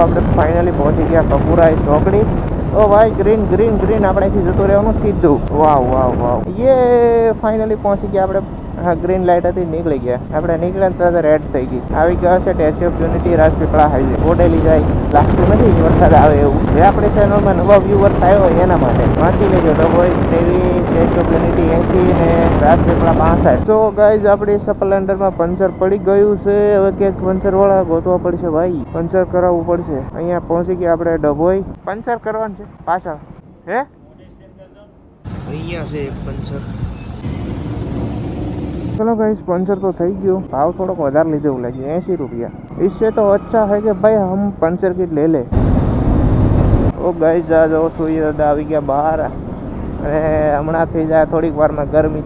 આપણે ફાઇનલી પહોંચી ગયા કપૂરાઈ ચોકડી। ઓ ભાઈ ગ્રીન ગ્રીન ગ્રીન આપણે અહીંથી જતું રહેવાનું સીધું। વાવ વાવ વાવ યે ફાઇનલી પહોંચી ગયા આપણે। હા ગ્રીન લાઇટ હતી નીકળી ગયા આપણે। નીકળ્યા તરત રેડ થઈ ગઈ। આવી ગયા છે statue of unity Rajpipla highway. Bodeli જાય લાગતું નથી વરસાદ આવે એવું। જે આપણી ચેનલમાં નવા વ્યુઅર્સ આવ્યો હોય એના માટે વાંચી લેજો। ડભોઈ 23, સ્ટેચ્યુ ઓફ યુનિટી 80 ને રાજપીપળા 65। તો ગાઈઝ આપણી સ્પ્લેન્ડરમાં પંચર પડી ગયું છે। હવે ક્યાંક પંચર વાળા ગોતવા પડશે ભાઈ। પંચર કરાવવું પડશે। અહીંયા પહોંચી ગયા આપણે ડભોઈ। પંચર કરવાનું છે પાછળ હે અહીંયા છે એક પંચર। चलो गाइस पंचर तो થઈ ગયો। ભાવ થોડોક વધારે લીધો એવું લાગ્યું 80 रुपया। इससे तो अच्छा है कि भाई हम पंचर किट ले ले। ओ गाइस जा जो સુઈ દાદા આવી ગયા બહાર અને હમણાં થઈ જાય થોડીક વારમાં ગરમી।